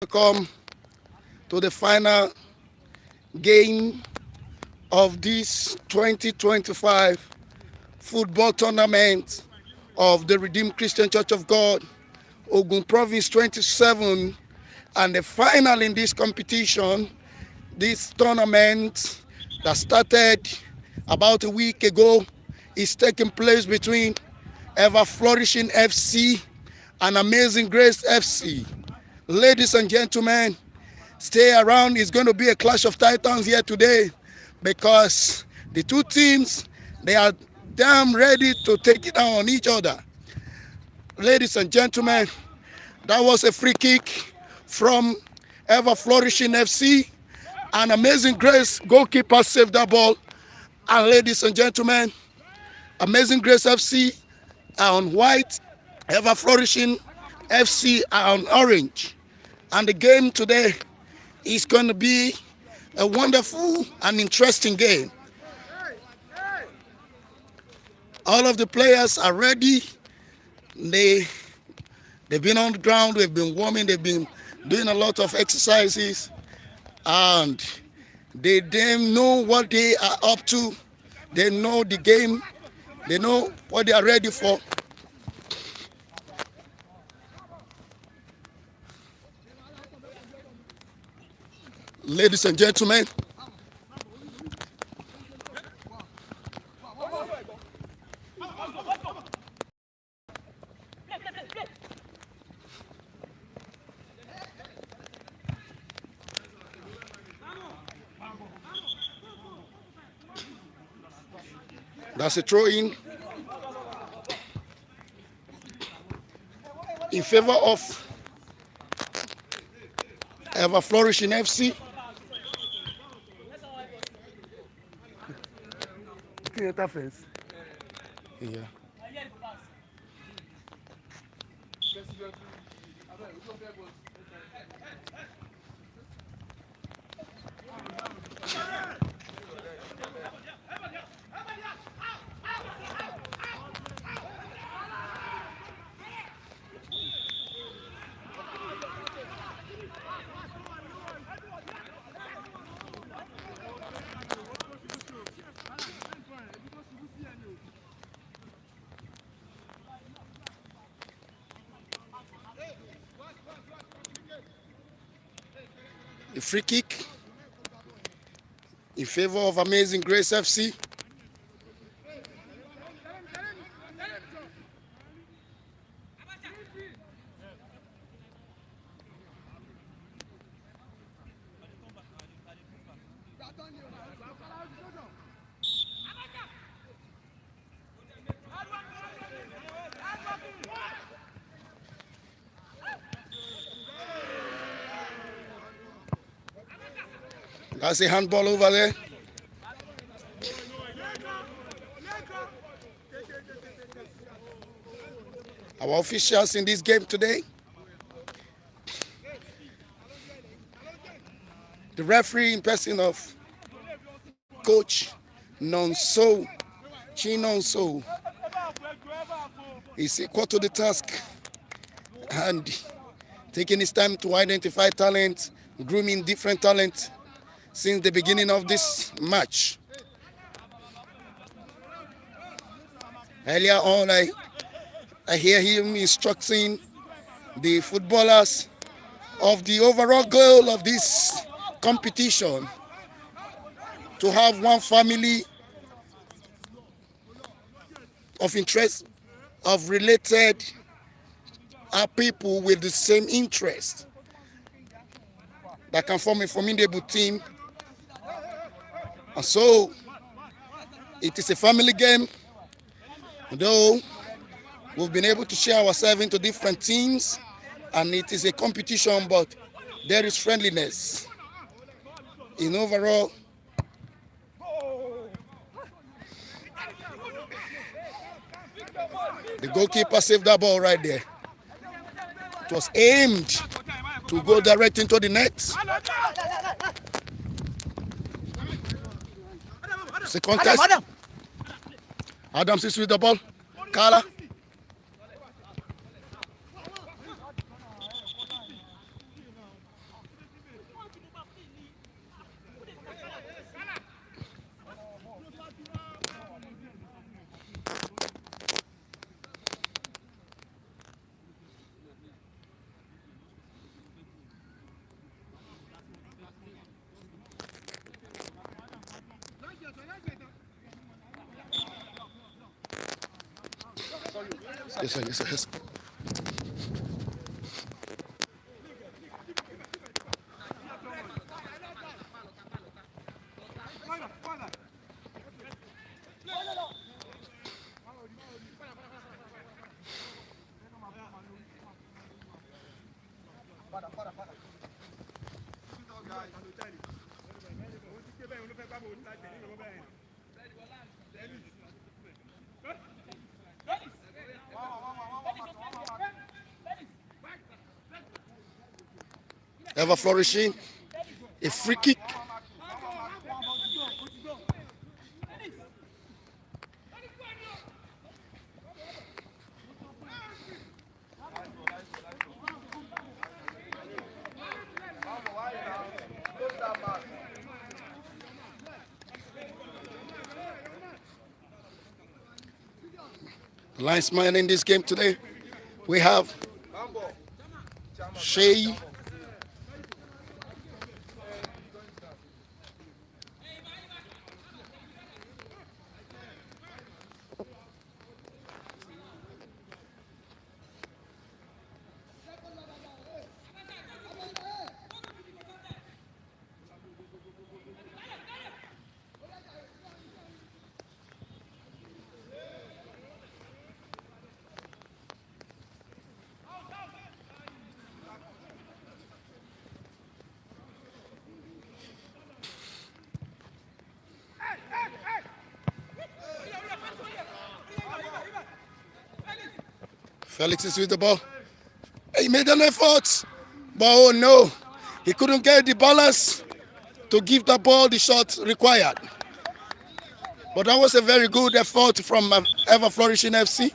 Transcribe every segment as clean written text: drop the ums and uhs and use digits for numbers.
Welcome to the final game of this 2025 football tournament of the Redeemed Christian Church of God, Ogun Province 27, and the final in this competition, this tournament that started about a week ago, is taking place between Ever Flourishing FC and Amazing Grace FC. Ladies and gentlemen, stay around. It's going to be a clash of titans here today because the two teams, they are damn ready to take it down on each other. Ladies and gentlemen, that was a free kick from Ever Flourishing FC. An Amazing Grace goalkeeper saved that ball. And ladies and gentlemen, Amazing Grace FC are on white, Ever Flourishing FC are on orange. And the game today is going to be a wonderful and interesting game. All of the players are ready. They've been on the ground, they've been warming, they've been doing a lot of exercises, and they damn know what they are up to. They know the game, they know what they are ready for. Ladies and gentlemen, that's a throw in favor of Ever Flourishing FC. Yeah. A free kick in favor of Amazing Grace FC. That's a handball over there. Our officials in this game today, the referee in person of Coach Nonso, Chinonso, is equal to the task and taking his time to identify talent, grooming different talent since the beginning of this match. Earlier on, I hear him instructing the footballers of the overall goal of this competition to have one family of interest, of related people with the same interest that can form a formidable team. And so it is a family game, though we've been able to share ourselves into different teams, and it is a competition, but there is friendliness in overall. The goalkeeper saved that ball right there. It was aimed to go direct into the net. It's a contest. Adams is with the ball. Kala. Yes, sir. Yes, sir. Yes, sir. Ever flourishing. A free kick. Linesman in this game today, we have Shay. Felix is with the ball. He made an effort, but oh no, he couldn't get the balance to give the ball the shot required. But that was a very good effort from Ever Flourishing FC.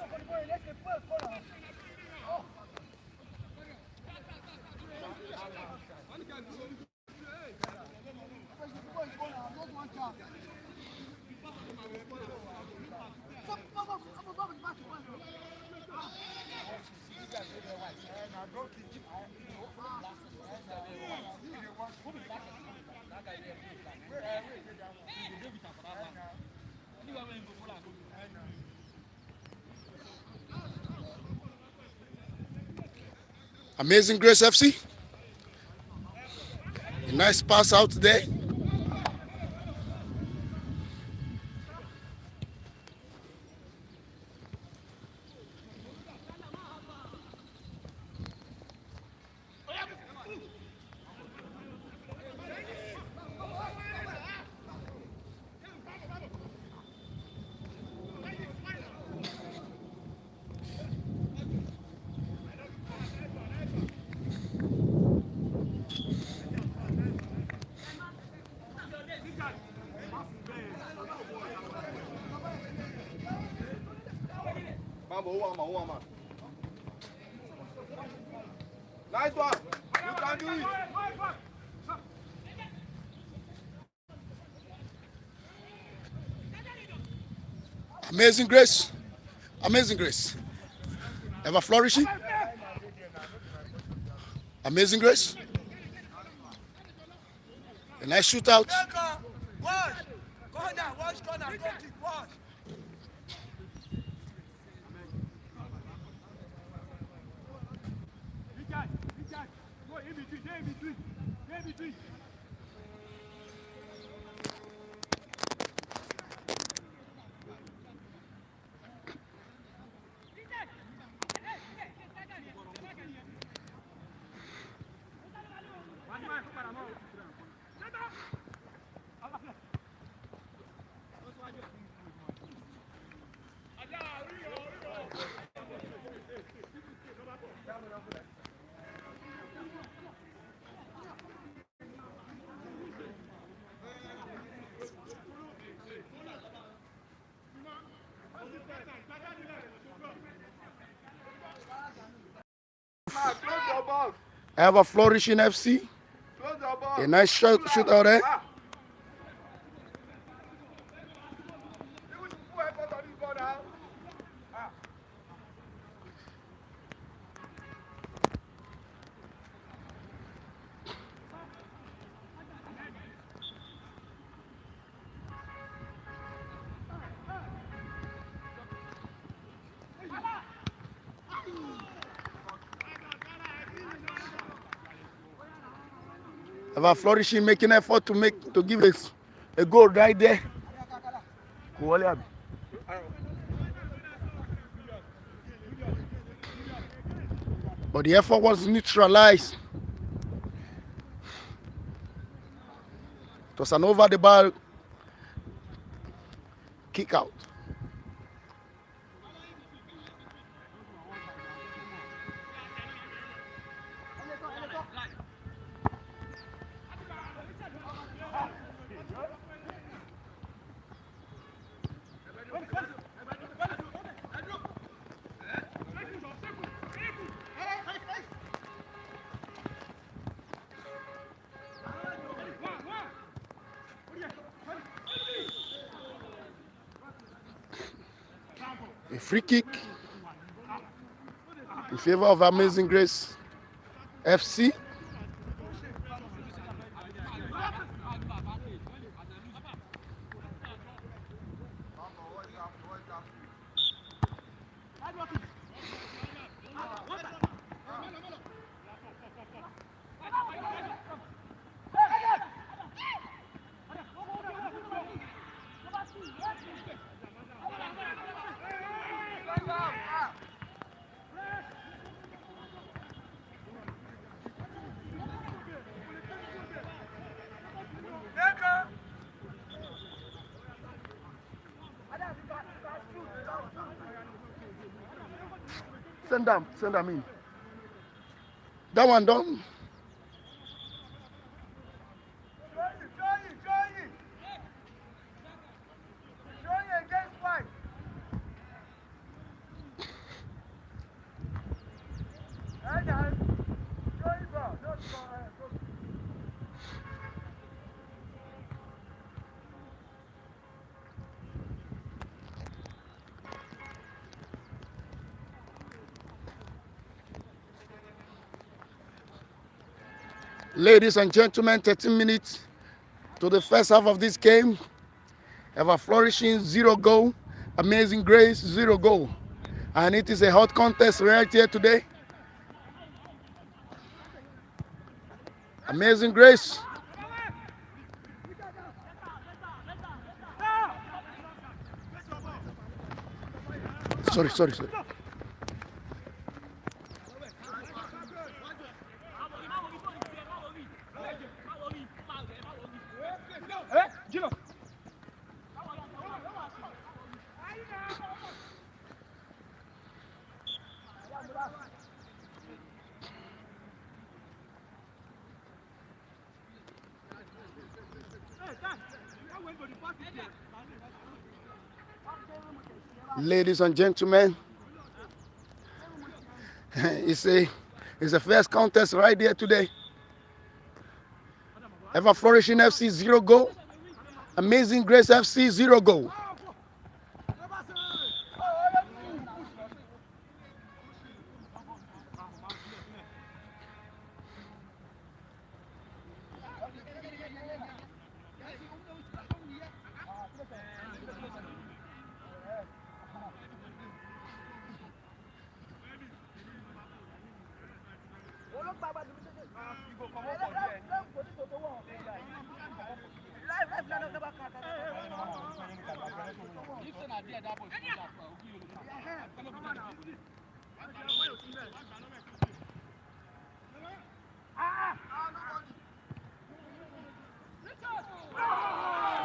Amazing Grace FC. A nice pass out there. Nice one. You can do it. Amazing Grace. Amazing Grace. Ever Flourishing. Amazing Grace. A nice shootout. Watch. Corner. Watch corner. Go kick. Watch. Go in between. In between. In between. Ever Flourishing FC. A nice shootout there. Ever flourishing, making effort to give us a goal right there. But the effort was neutralized. It was an over the bar kick out. A free kick in favor of Amazing Grace FC. Send them in. That one done. Ladies and gentlemen, 13 minutes to the first half of this game. Ever Flourishing 0 goal, Amazing Grace 0 goal. And it is a hot contest right here today. Amazing Grace. Sorry. Ladies and gentlemen, it's a first contest right there today. Ever Flourishing FC 0 goal, Amazing Grace FC 0 goal.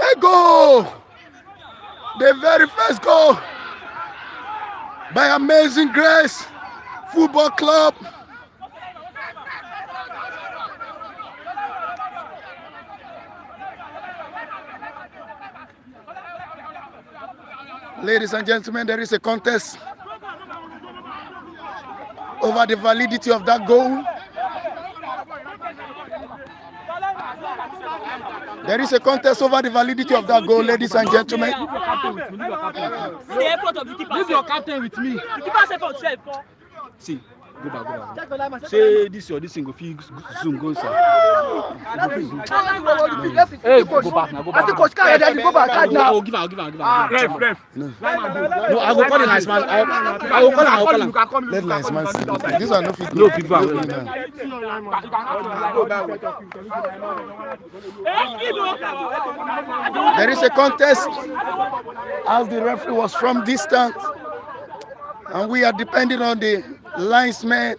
A goal! The very first goal by Amazing Grace Football Club. Ladies and gentlemen, there is a contest over the validity of that goal. There is a contest over the validity of that goal, ladies and gentlemen. Leave your captain with me. The keeper said for himself. See. Go back. Say this or this thing go fit zoom go sir. Hey, go back now. Go back. Coach Kyle, go back now. Oh, give him. Ref. No, I will call the linesman. I will call him. Let linesman see. This one no fit. No fit go. There is a contest as the referee was from distance, and we are depending on the linesman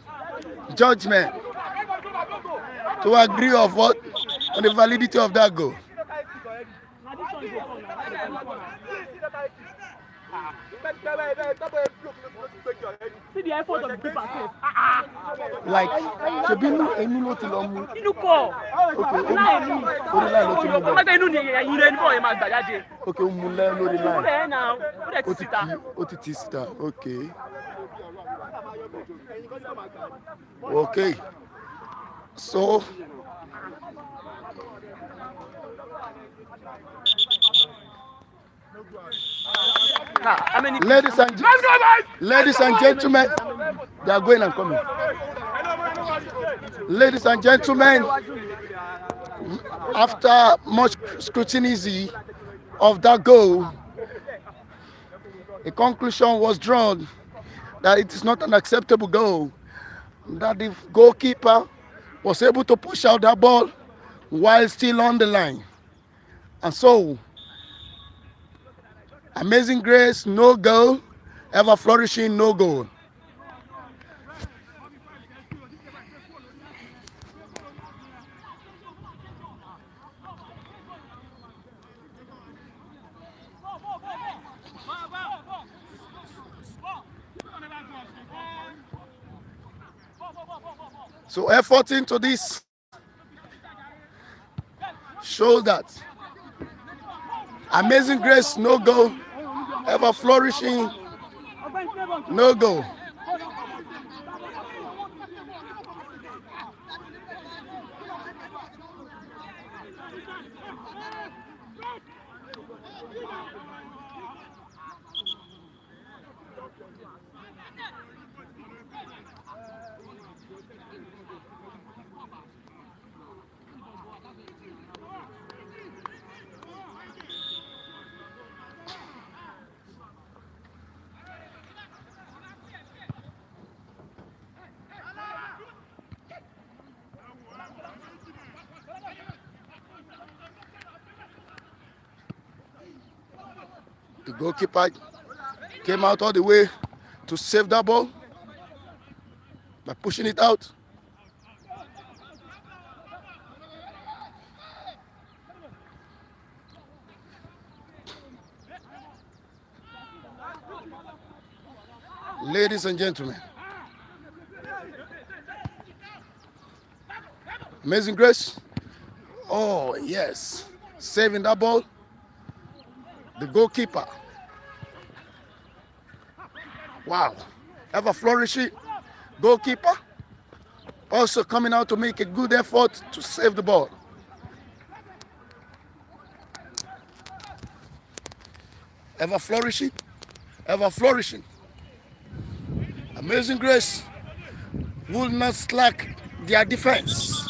judgment to agree of what on the validity of that goal. See the effort of the keeper. Like Chebinu Enulo Tilomu. Inú kọ̀. Okay, orí line ló ti mú bọ̀. Ọmọdé inú ni ẹ̀yìn rẹ̀ ní bọ̀ yẹn máa gbà jáde. Okay, ó mú lẹ́ lórí Ó line. bẹ̀rẹ̀ náà, ó dẹ̀ ti síta. Ó ti tì síta. Okay. Okay. So ladies and gentlemen, they are going and coming. Ladies and gentlemen, after much scrutiny of that goal, a conclusion was drawn that it is not an acceptable goal, that the goalkeeper was able to push out that ball while still on the line. And so, Amazing Grace, no goal. Ever Flourishing, no goal. So effort into this shows that Amazing Grace, no goal. Ever Flourishing, no goal. The goalkeeper came out all the way to save that ball by pushing it out. Ladies and gentlemen, Amazing Grace, oh yes, saving that ball. The goalkeeper, wow, Ever Flourishing goalkeeper, also coming out to make a good effort to save the ball. Ever Flourishing, Ever Flourishing. Amazing Grace will not slack their defense.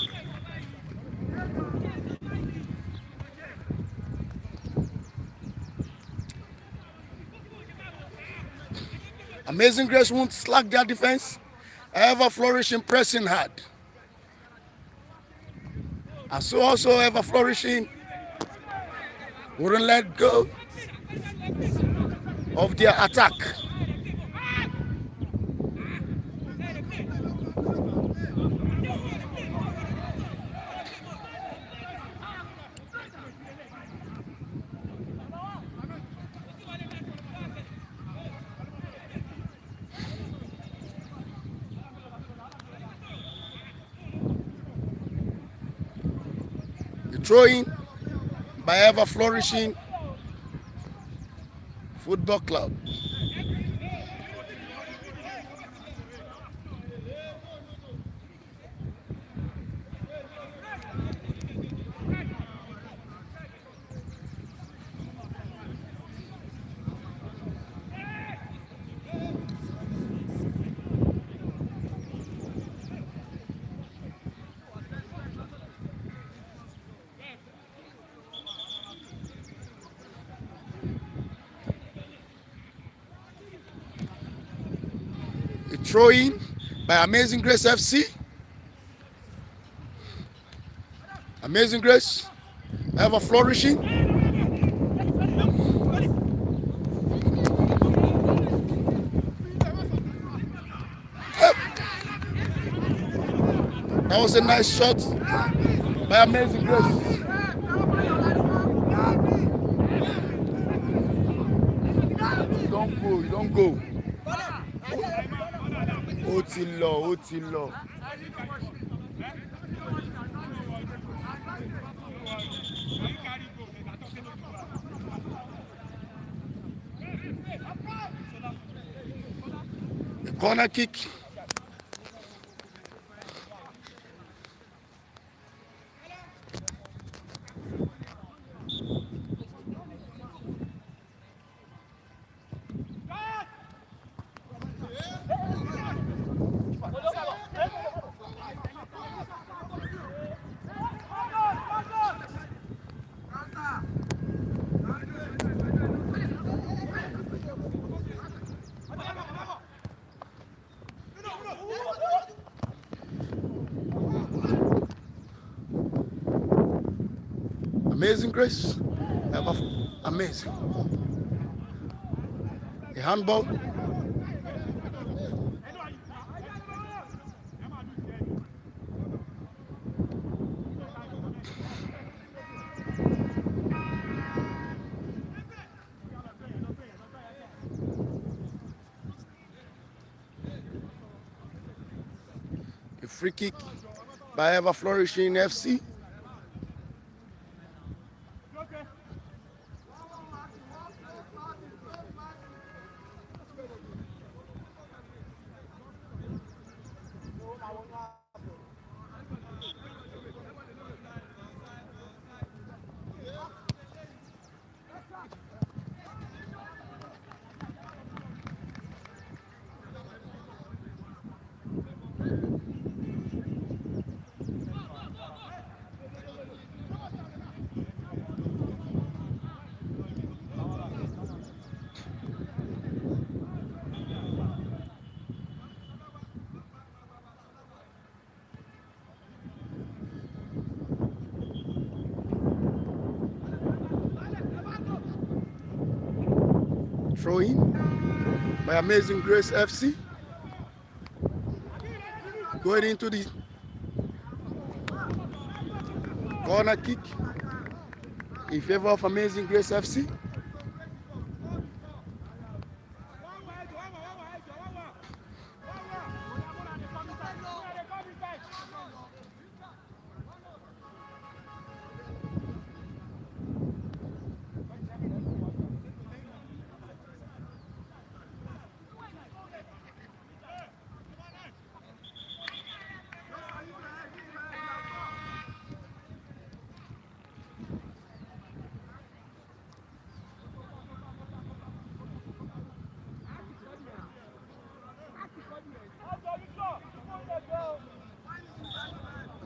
Amazing Grace won't slack their defense. Ever Flourishing pressing hard. And so also Ever Flourishing wouldn't let go of their attack. Throwing by Ever Flourishing Football Club. throw in by Amazing Grace FC. Amazing Grace ever flourishing. That was a nice shot by Amazing Grace. You don't go. Ó ti lọ. A corner kick. Amazing Grace, amazing. A handball. A free kick by Ever Flourishing FC. Throw in by Amazing Grace FC. Going into the corner kick in favor of Amazing Grace FC.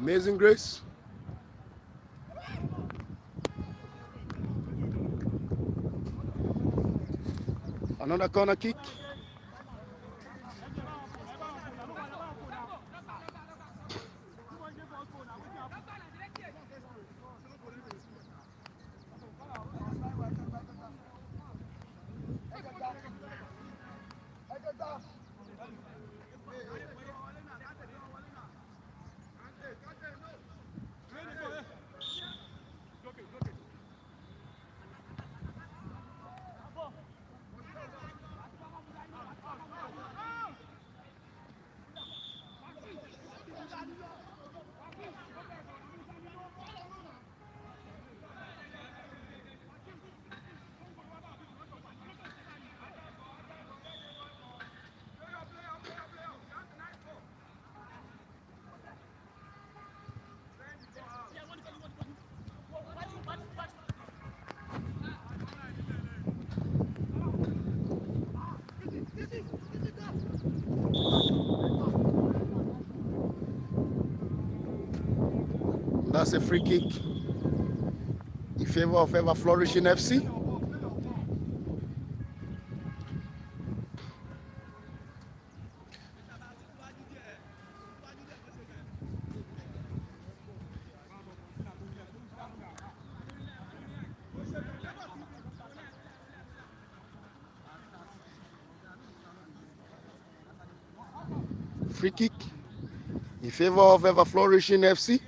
Amazing Grace. Another corner kick. That's a free kick in favor of Ever Flourishing FC. free kick in favor of Ever Flourishing FC.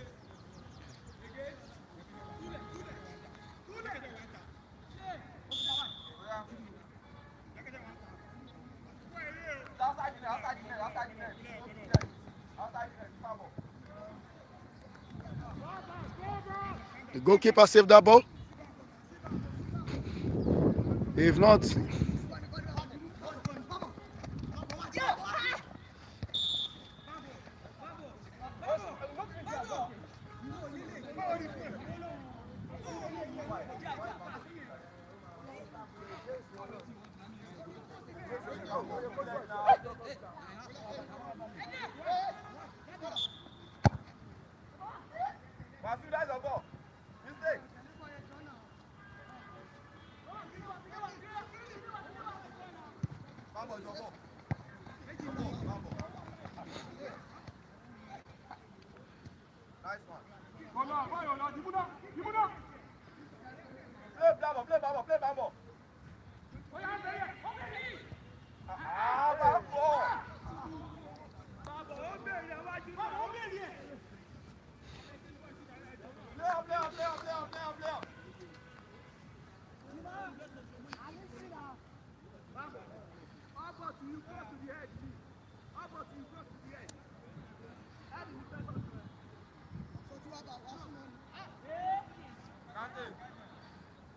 The goalkeeper saved that ball. If not,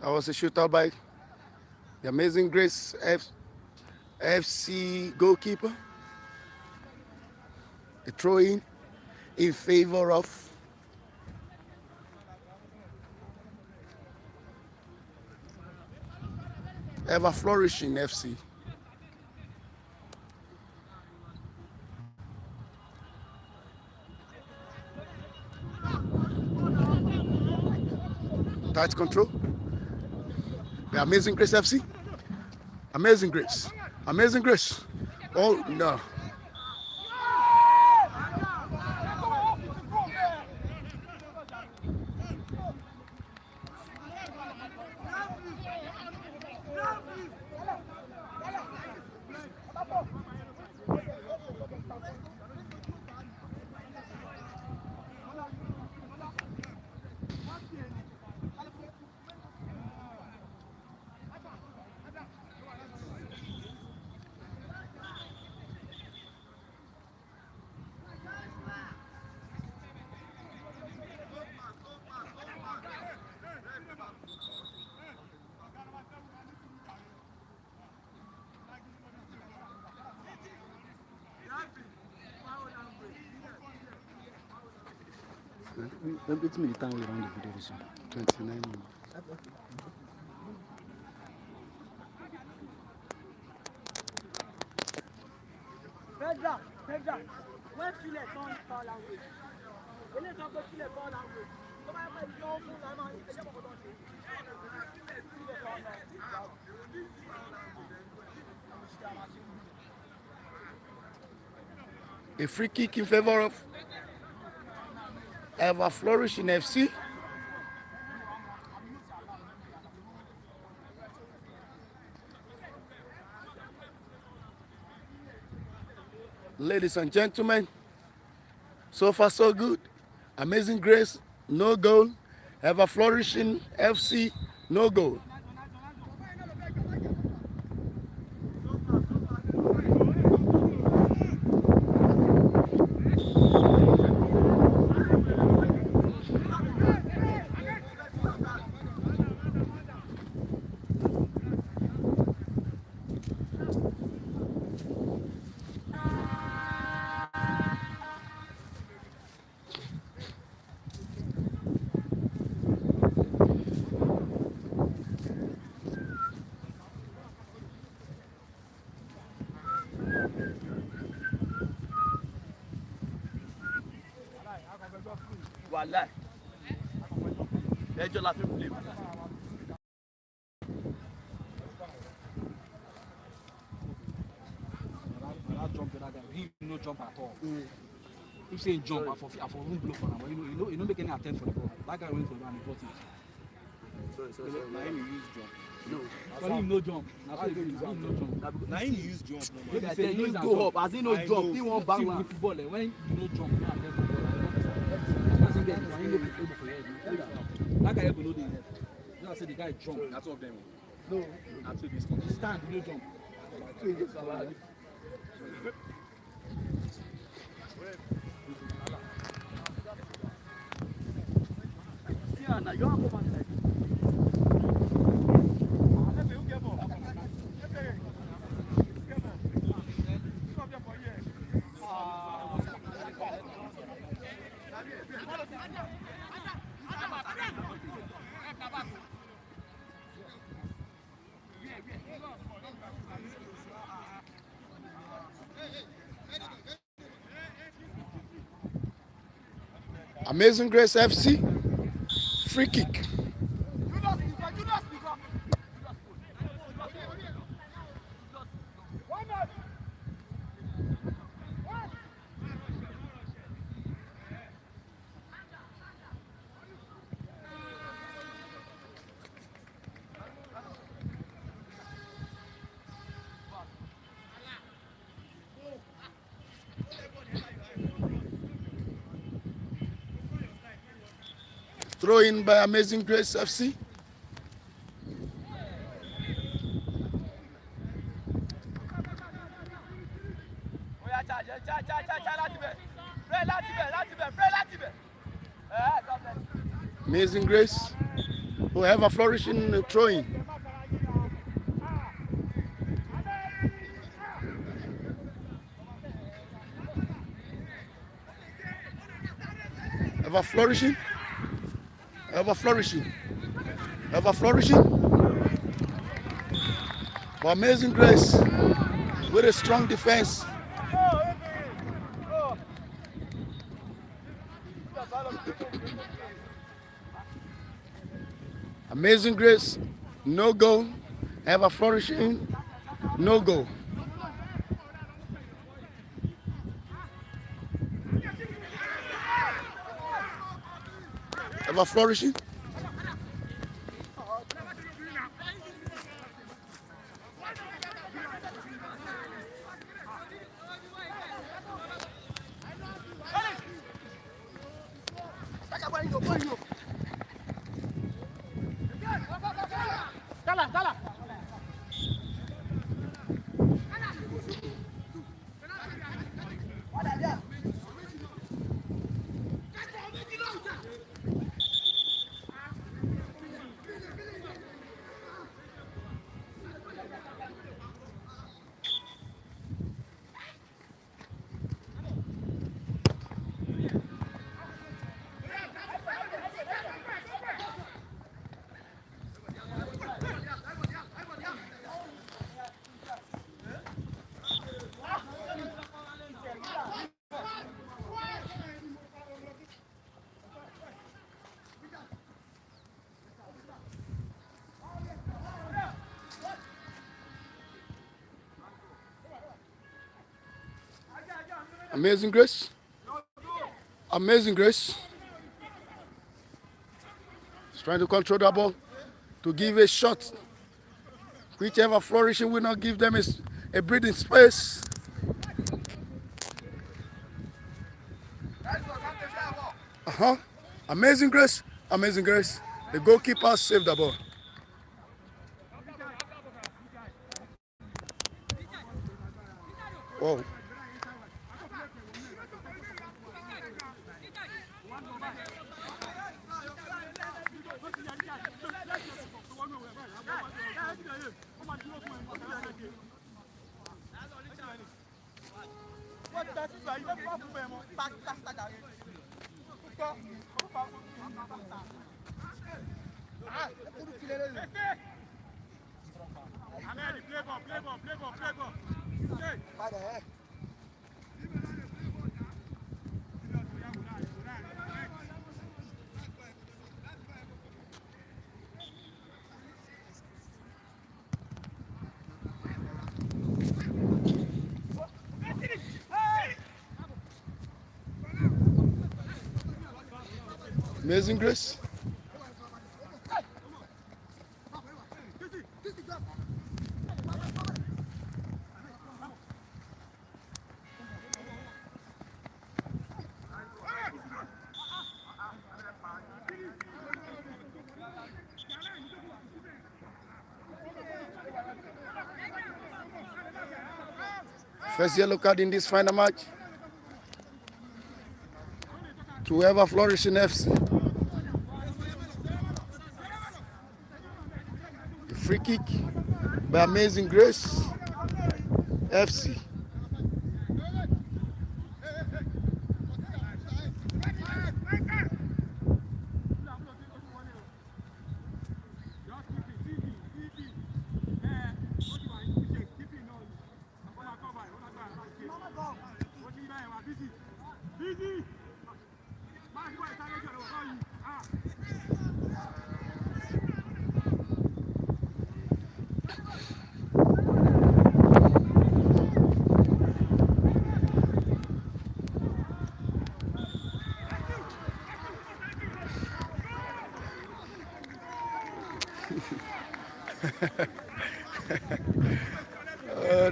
that was a shootout by the Amazing Grace FC goalkeeper. A throw in favor of Ever Flourishing FC. Tight control. The Amazing Grace FC. Amazing Grace. Amazing Grace. Oh no. Don't put me the time we run the video this one. 29 minutes. Pedra, when filet turn power language. When you talk about filet power language, come on, my young fool, I'm on the table. A free kick in favor of Ever Flourishing FC. Ladies and gentlemen, so far so good. Amazing Grace, no goal. Ever Flourishing FC, no goal. Wàláì. Ẹjọ́ la fi ń play. Jump the other guy. He no jump at all. If say jump, I for room blow for him. But you know, make any attempt for the ball. That guy went for the ball and he got it. Na him use jump. No. For him no jump. Na so him no jump. Na him use jump Maybe normal. say use go up, as he no I jump, know. he won't See bang with man. football when you no jump now get football as person get this one he no fit able for your head. That guy go know the head. Just say the guy jump. Na two of them. No, Na two this one. stand you no jump. See ah, na you wan come outside. Amazing Grace FC, free kick. Throw in by Amazing Grace FC. Oya cha láti bẹ̀. Pray láti bẹ̀, pray láti bẹ̀. God bless you. Amazing Grace will have a flourishing throwing. Ever flourishing, ever flourishing, ever flourishing. But Amazing Grace with a strong defense. Amazing Grace, no goal. Ever flourishing, no goal. Ever flourishing. Dala. Amazing Grace. Amazing Grace. He's trying to control the ball to give a shot. Whichever flourishing will not give them a breathing space. Amazing Grace. Amazing Grace. The goalkeeper saved the ball. Whoa. Amazing Grace. First yellow card in this final match to Ever Flourishing FC. A free kick by Amazing Grace FC.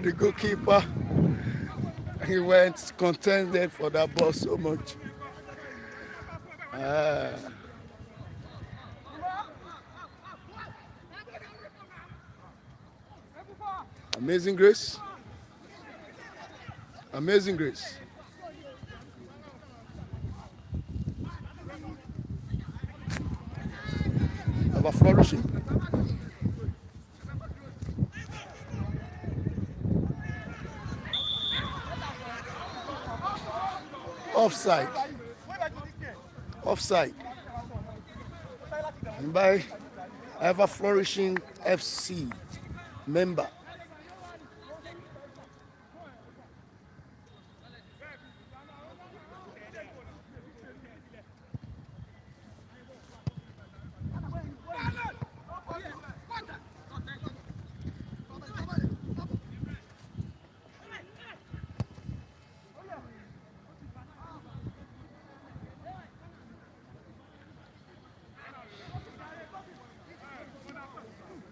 The goalkeeper, he went contended for that ball so much. Amazing Grace. Amazing Grace. Ever Flourishing. Offside. Offside. And by Ever Flourishing FC member.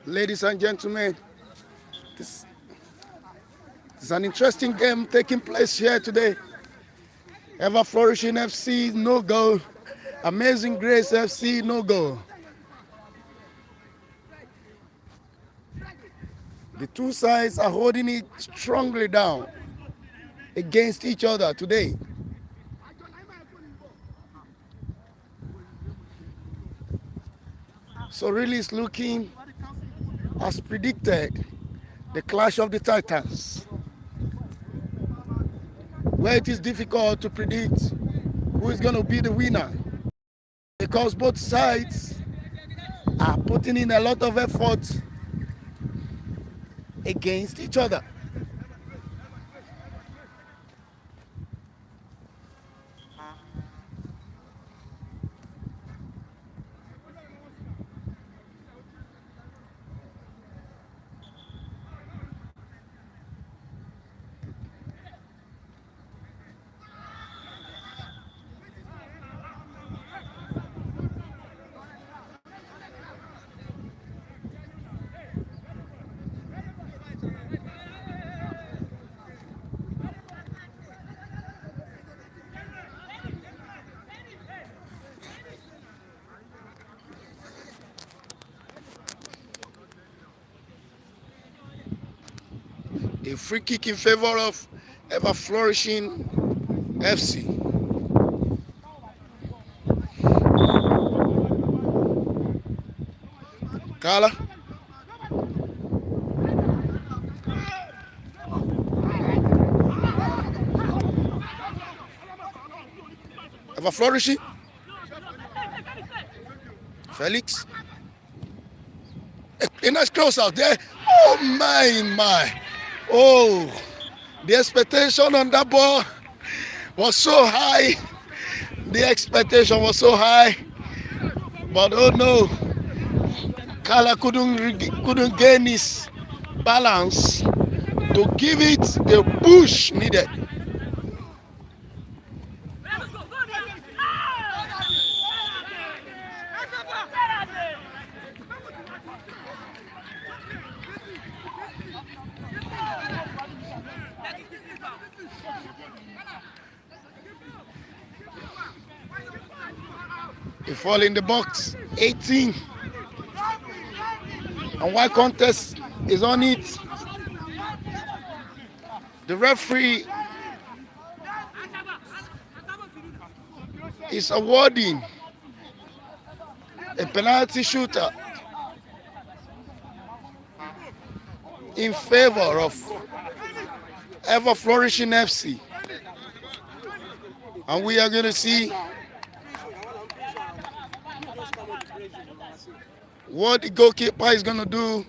Ladies and gentlemen, this is an interesting game taking place here today. Ever Flourishing FC, no goal. Amazing Grace FC, no goal. The two sides are holding it strongly down against each other today. So really it's looking as predicted, the clash of the Titans, where it is difficult to predict who is going to be the winner, because both sides are putting in a lot of effort against each other. A free kick in favor of Ever Flourishing FC. Carla. Ever Flourishing. Felix. A nice cross out there. Oh my. Oh, the expectation on that ball was so high. The expectation was so high. But oh no, Kala couldn't gain his balance to give it the push needed. He fall in the box, 18. And while contest is on it, The referee is awarding a penalty shooter in favor of ever flourishing FC. And we are going to see what the goalkeeper is going to do.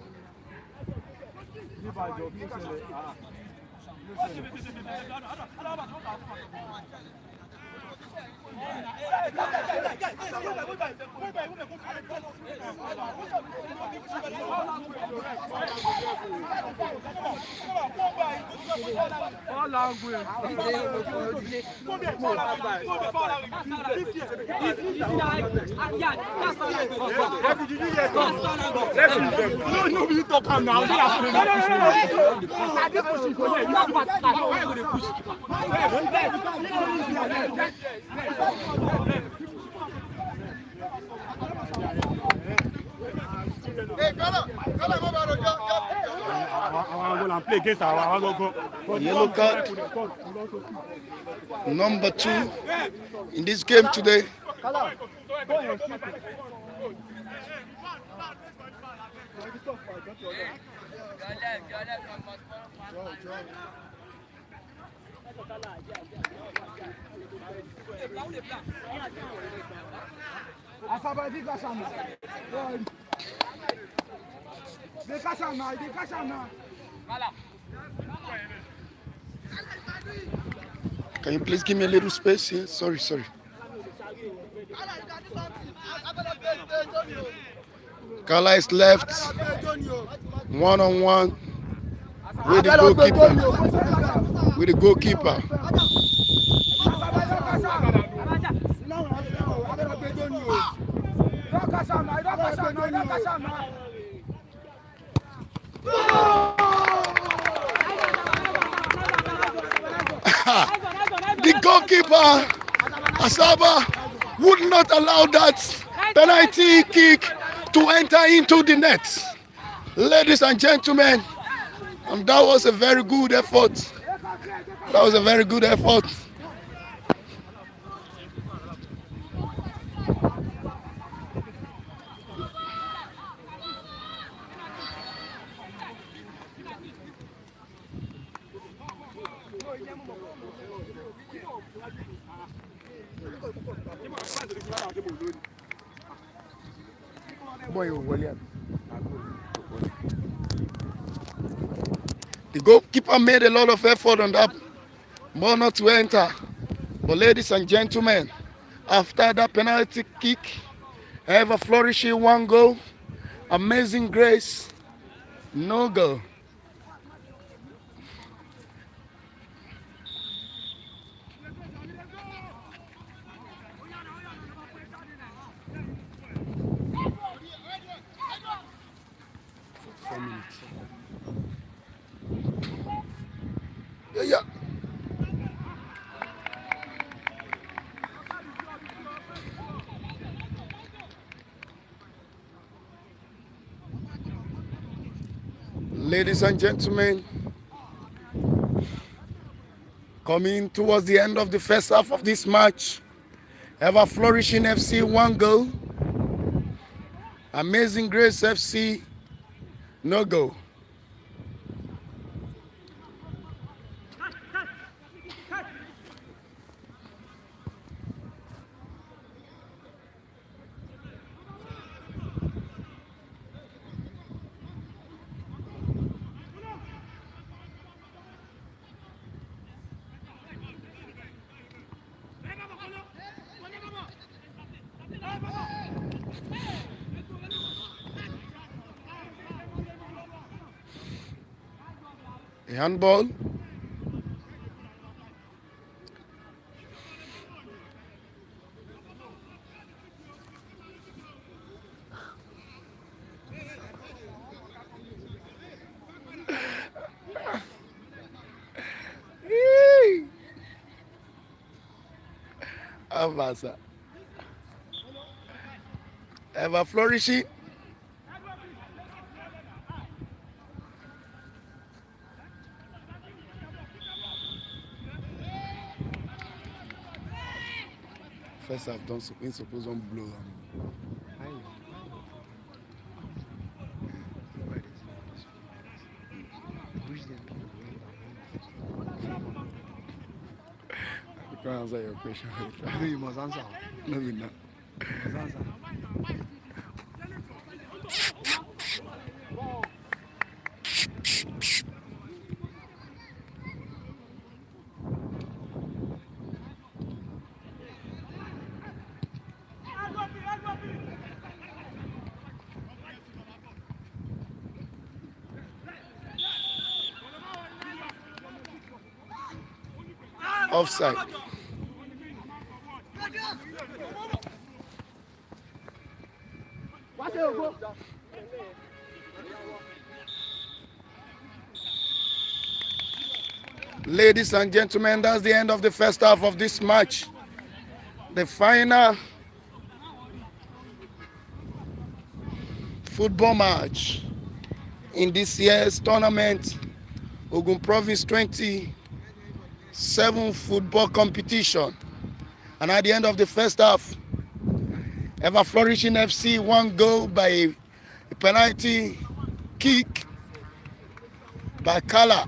Yellow card, number 2 in this game today. Can you please give me a little space here? Sorry. Kala is left one-on-one with the goalkeeper. The goalkeeper, Asaba, would not allow that penalty kick to enter into the net. Ladies and gentlemen, and that was a very good effort. The goalkeeper made a lot of effort on that ball not to enter. But ladies and gentlemen, after that penalty kick, ever flourishing one goal, amazing grace, no goal. Yeah. Ladies and gentlemen, coming towards the end of the first half of this match, ever flourishing FC 1 goal, Amazing Grace FC no goal. A handball. Avasa. Ever flourishing. first half don't suppose on blow. I can't answer your question. You must answer. No, we not. You must answer. Offside. Ladies and gentlemen, that's the end of the first half of this match. The final football match in this year's tournament, Ogun Province 27 football competition. And at the end of the first half, Ever Flourishing FC one goal by a penalty kick by Kala.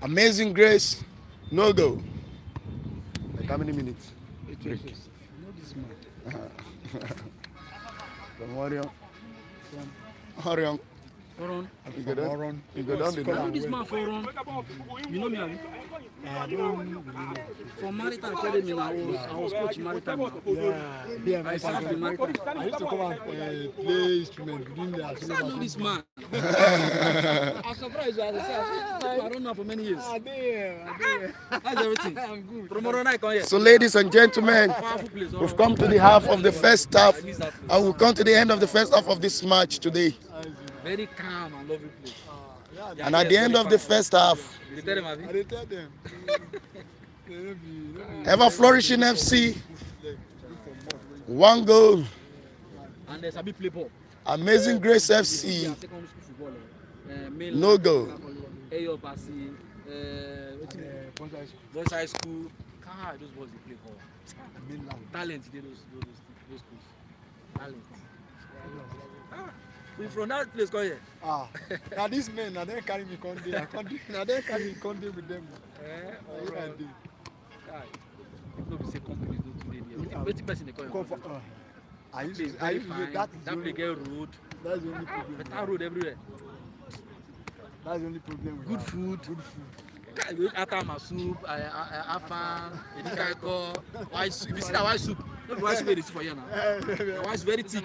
Amazing Grace, no goal. Like how many minutes? You know this man. From Orion. Orion. Oron. You go down. You go down the You know line. this man for Oron. You know me, Abi? I don't really know. From Maritime Academy, I was coaching Maritime. Yeah, I served in Maritime. I used to come and play instrument within the I know this man. I'm surprised. I don't know for many years. How's everything? I'm good. From Oron, I come here. So, ladies and gentlemen, Powerful place. we've come to the half of the first half, and we'll come to the end of the first half of this match today. Very calm and lovely place. And at the end of the first half, You tell them, Abi? I tell them. Ever Flourishing FC one goal. And there's a big play ball. Amazing Grace FC Secondary school football. no goal. Ayo Basi, Boys High School. God, those boys they play ball. Talent, they those schools. Talent. We from that place go here. Now these men, now they carry me Conde. Now they carry me Conde with them. Alright. God, no be say company do today there. Wetin person dey call your company? I used Place to very say fine. that That place get road. that's the only problem. Better road everywhere. That's the only problem. we Good have. food. Good food. God, we atama soup, afan, edikaiko, white soup. If you see that white soup, no be white soup wey dey see for here now. The white soup very thick.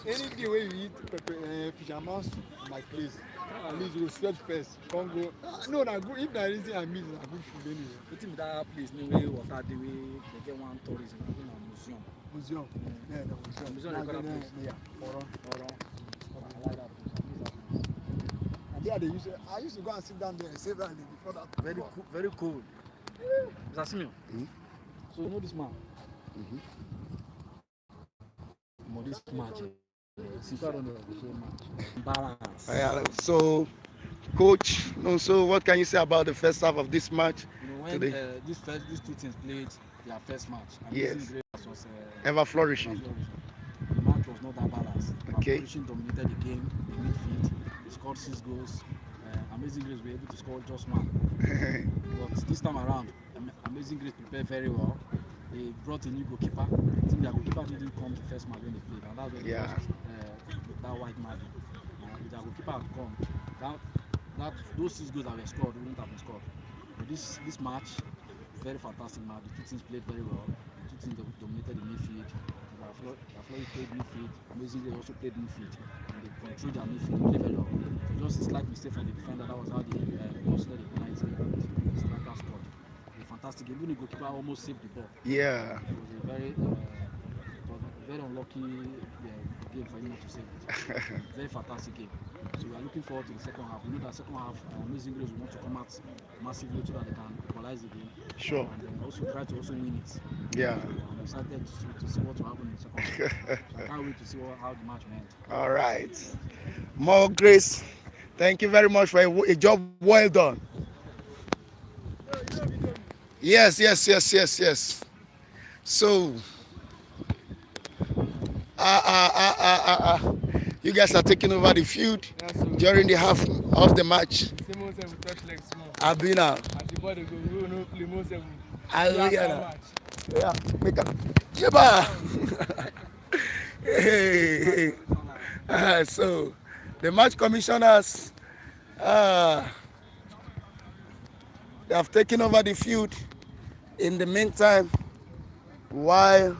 Anything where you eat pepper, fisherman soup in my place, at least you go sweat first. Come go. No, na good. If there is anything I miss, na good food anyway. Wetin be that place wey water dey wey dey get one tourism abi na museum. Museum. Yeah, the museum. Museum dey call that place. Yeah, Oron. I like that place. I miss that place. And there they used to, I used to go and sit down there several days before that. Very cool. Very cool. Mr. Simeon. So you know this man. This match. Since I don't know the same match. Balance. So, coach, so what can you say about the first half of this match You know when today? these two teams played their first match. Yes. Amazing Grace was Ever Flourishing. The match was not that balanced. Okay. Flourishing dominated the game, the midfield. They scored 6 goals. Amazing Grace were able to score just 1. But this time around, Amazing Grace prepared very well. They brought a new goalkeeper. I think their goalkeeper didn't come the first match when they played, and that's when they lost that white magic. If their goalkeeper had come, those 6 goals that were scored wouldn't have been scored. But this match, very fantastic match. The two teams played very well. The two teams dominated the midfield. Florida played midfield. Amazing Grace also played midfield, and they controlled their midfield. They played very well. Just a slight mistake from the defender. That was how they considered the penalty. The striker scored. A fantastic game. Even the goalkeeper almost saved the ball. Yeah. It was a very unlucky game for him not to save it. Very fantastic game. So we are looking forward to the second half. We know that second half, Amazing Grace will want to come out massively so that they can equalize the game. Sure. And then also try to also win it. Yeah. I'm excited to see what will happen in the second half. So I can't wait to see how the match went. All right. More Grace. Thank you very much for a job well done. Yes, yes, yes, yes, yes. So, you guys are taking over the field Yeah, so during the half of the match. same old seven touch like small. I've been out. As the ball dey go, we will no play more seven. I See hear after that. match. Yeah, make up. Yeba! Hey, hey. So, the match commissioners, uh, they have taken over the field. In the meantime, while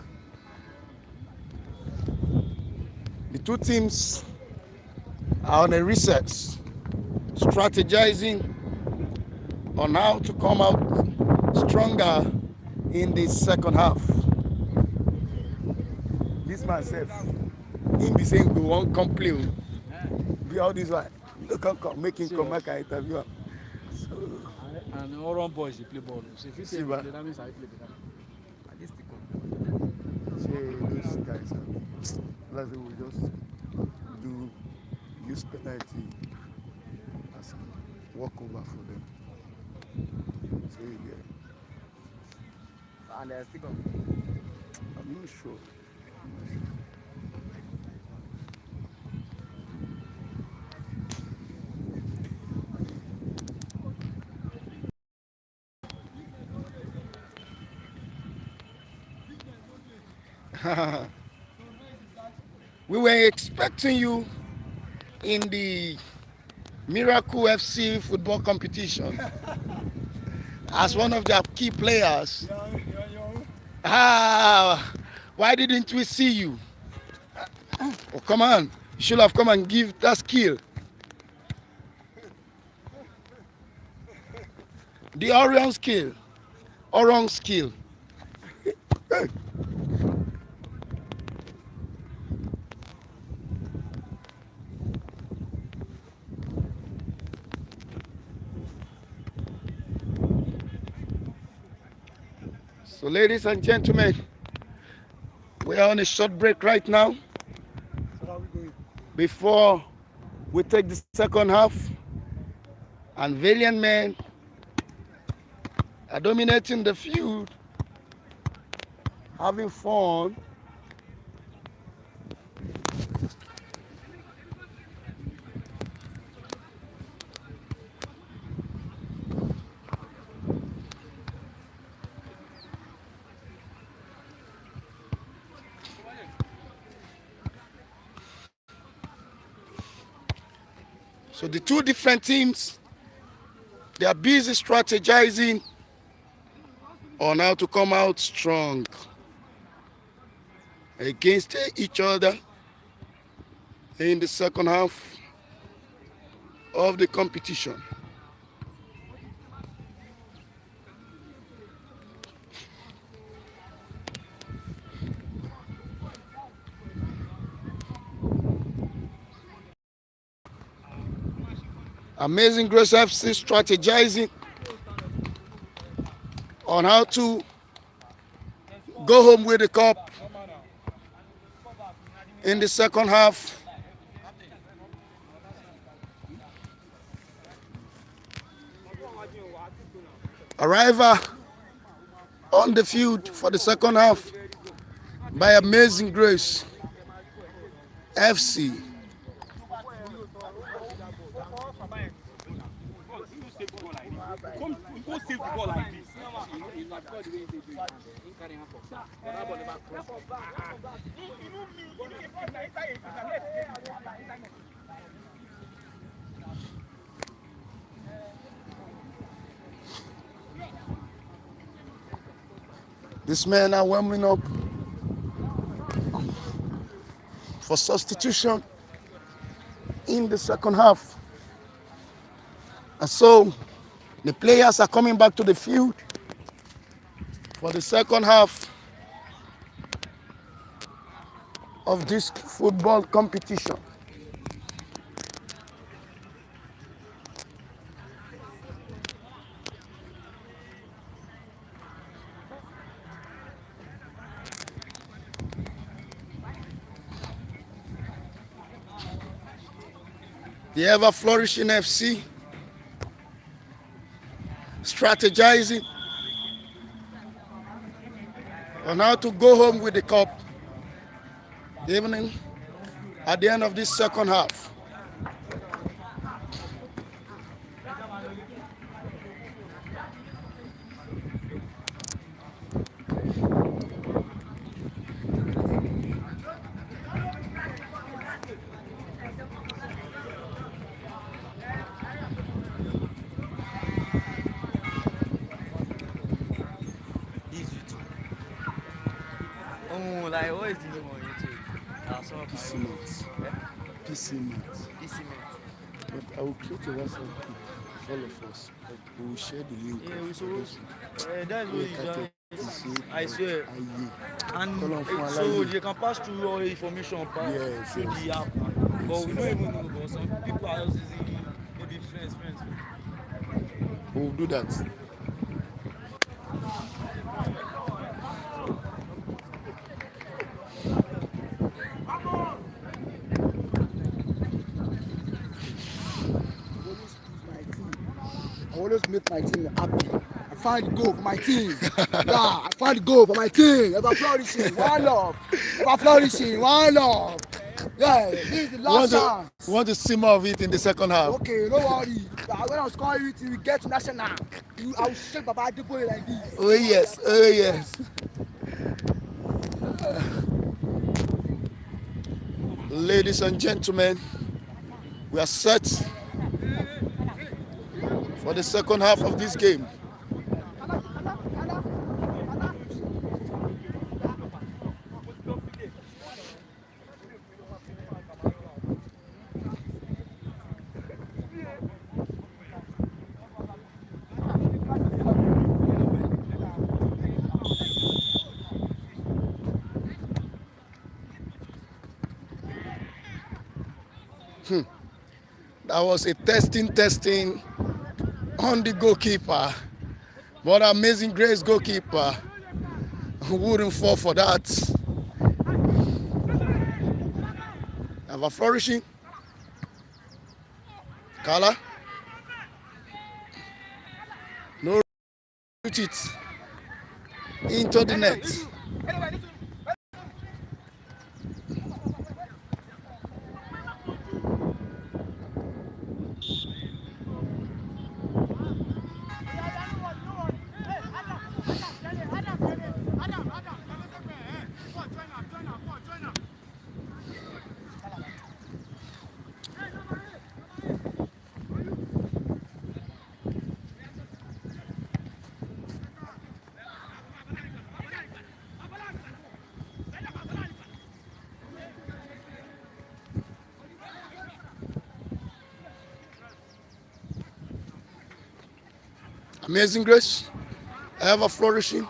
the two teams are on a recess, strategizing on how to come out stronger in the second half. This man said, him be saying, go on, come play. Be all this one. You come, make him come back and interview him. So, And all run boys dey play ball. So if you say See, you ba. play, that means I play better. I just stick on. those guys, let's say we just do use penalty as walkover for them. So, yeah, And I stick on. I'm not sure. We were expecting you in the Miracle FC football competition as one of their key players. Why didn't we see you? Oh, come on. You should have come and give that skill. The Orion skill. Orion skill. So, ladies and gentlemen, we are on a short break right now. Before we take the second half, and Valiant men are dominating the field, having fun. So the two different teams, they are busy strategizing on how to come out strong against each other in the second half of the competition. Amazing Grace FC strategizing on how to go home with the cup in the second half. Arrival on the field for the second half by Amazing Grace FC. Go save the ball like this. These men are warming up for substitution in the second half. And so the players are coming back to the field for the second half of this football competition. The ever flourishing FC strategizing for now to go home with the cup, even at the end of this second half. This YouTube. Oh, like what is the name on YouTube? Some of PC my Mart. eh? PC Mart. PC Mint. But I will create a WhatsApp group for all of us. We will share the link. Yeah, we Of supposed. those That's what who you can join. take I swear. And Call for so Alaye. they can pass through all the information Yes, through yes, the yes. app. But we don't even know. But some people are just using maybe friends. We will do that. I always make my team happy. I find the goal for my team. Yeah, I find the goal for my team. Ever flourishing, one love. Ever flourishing, one love. Yeah, this is the last chance. We want to see more of it in the second half. Okay, no worry. When I score it, we get to national. I will shake Baba Adeboye like this. Oh yes, oh yes. Ladies and gentlemen, we are set for the second half of this game. That was a testing on the goalkeeper. But Amazing Grace goalkeeper wouldn't fall for that. Ever flourishing. Kala. No reach it into the net. Amazing Grace, ever flourishing.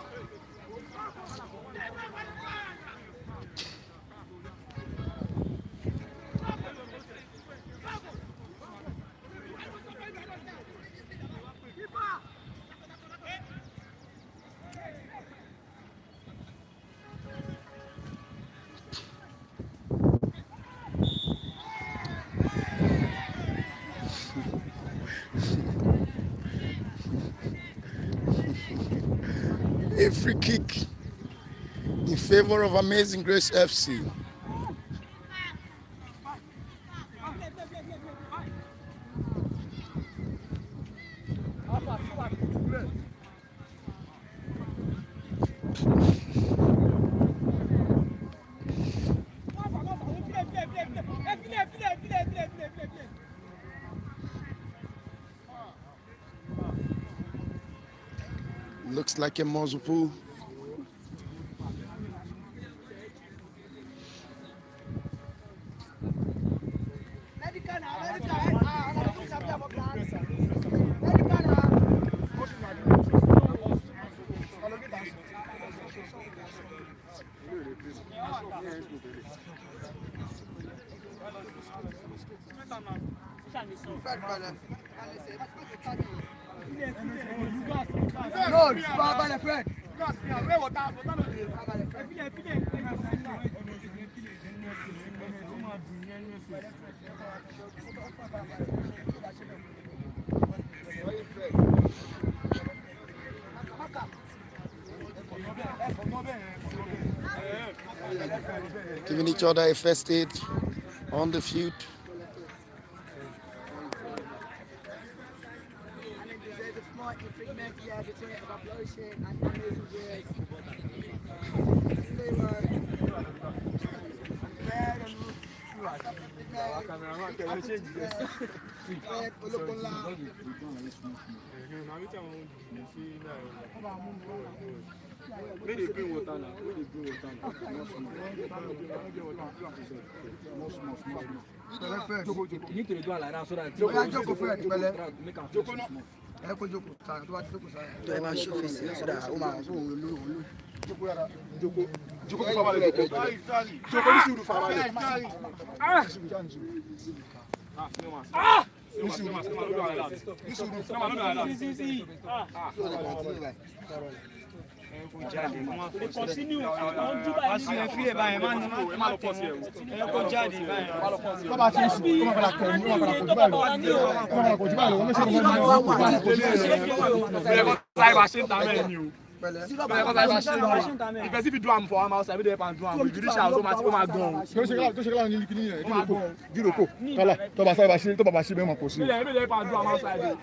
A free kick in favor of Amazing Grace FC. Looks like a muzzle pool. No, Baba friend. giving each other a first aid on the field. Where they bring water now? Where they bring water now? You need to do it like that so that Jókòó fún ẹ̀ ní pẹ̀lẹ́. make am feel small. Ẹ kó jókòó sáà tó bá ti jókòó sáà. Tó ẹ máa ṣe fèsì ẹ̀ sọ́dà ó máa fún òun olú. Jókòó yàrá. Jókòó kó fáwọn ẹ̀ jókòó. Jókòó ní sùúrù fáwọn ẹ̀. Because if you do am for am outside, we dey and do am. If you do shout, so much go ma gone. Tó ṣe kíláà ní kíní yẹn, gírò kò. Tọ́lá tó bá ṣe bẹ́ẹ̀ mọ̀ kò sí. We dey and do am outside.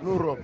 No rub.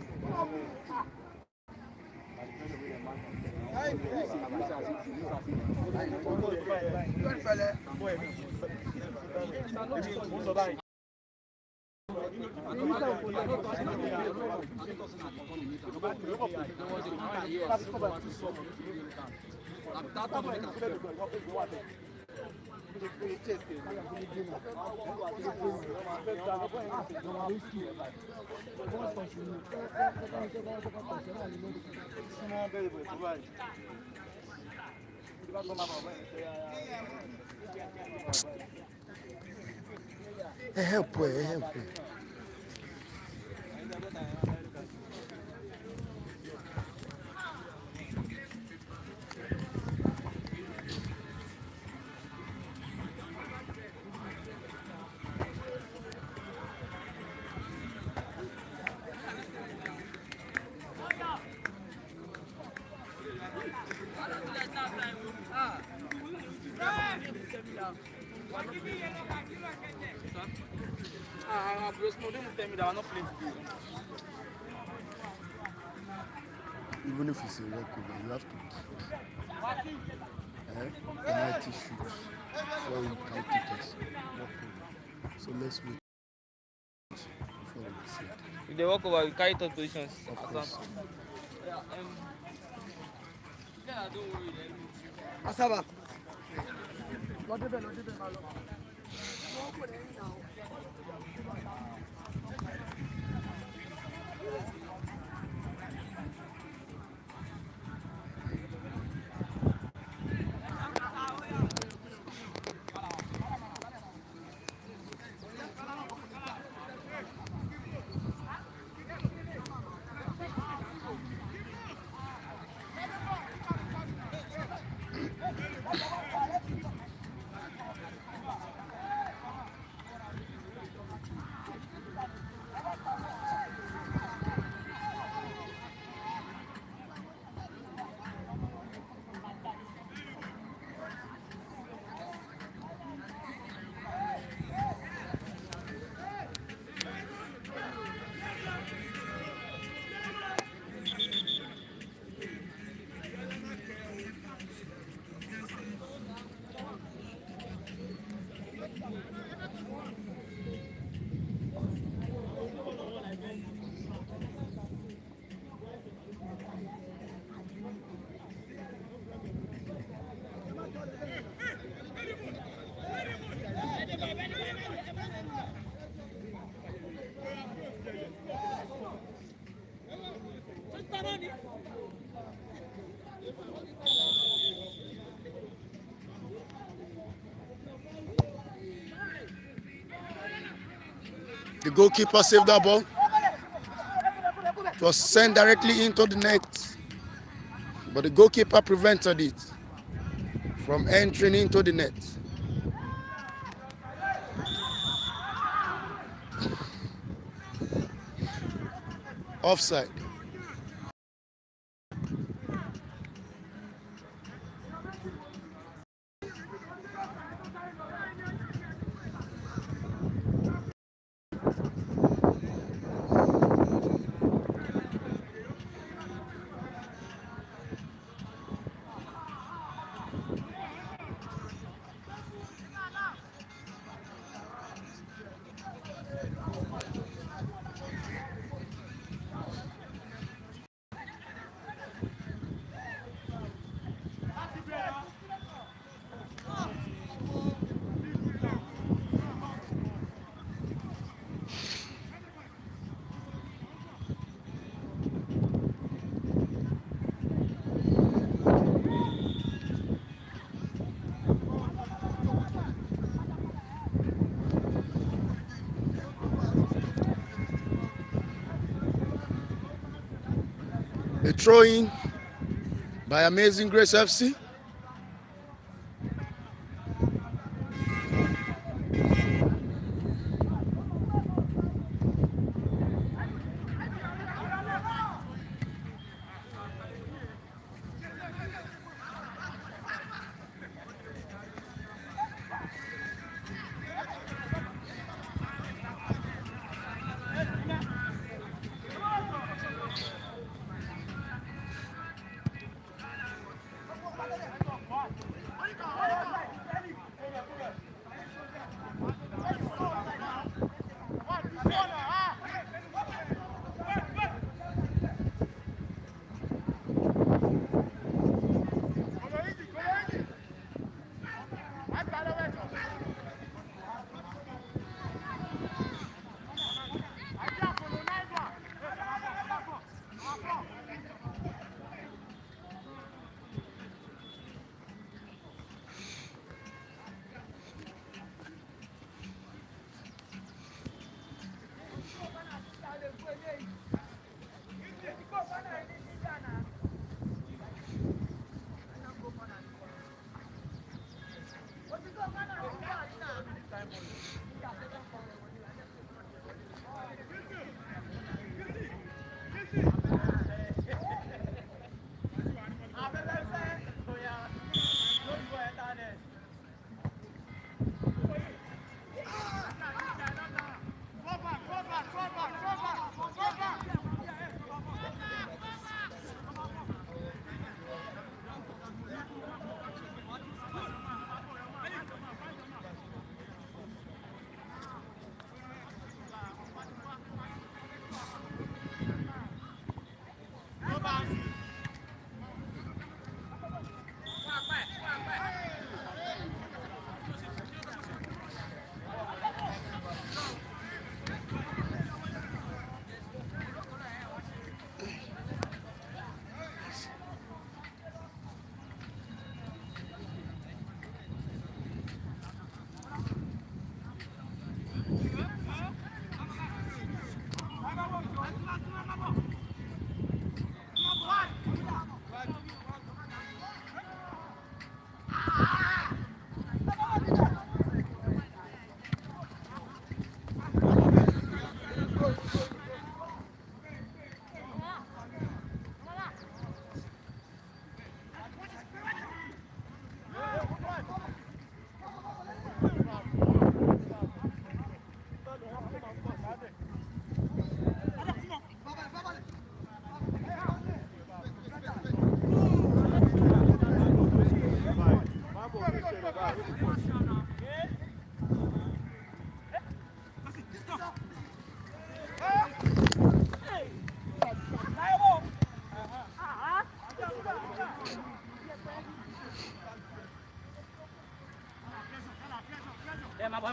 Help. Even if it's a walkover, you have to penalty shoot before we count it as walkover. So let's wait before we decide. If they walk over, we carry third positions. Of course. Don't worry. Asaba. The goalkeeper saved that ball. It was sent directly into the net, but the goalkeeper prevented it from entering into the net. Offside. A throw in by Amazing Grace FC.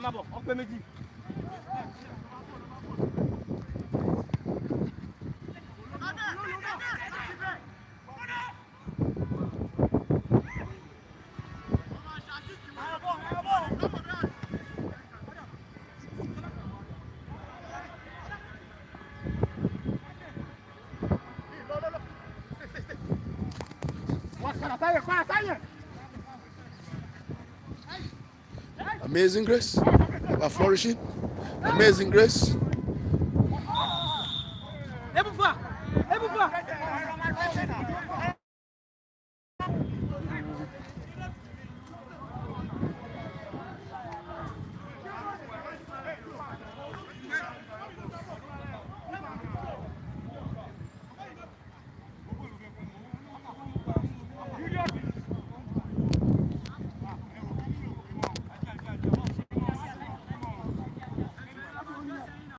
má bọ̀ ọ pé méjì. Amazing Grace, ever flourishing. Amazing Grace. Ebufa.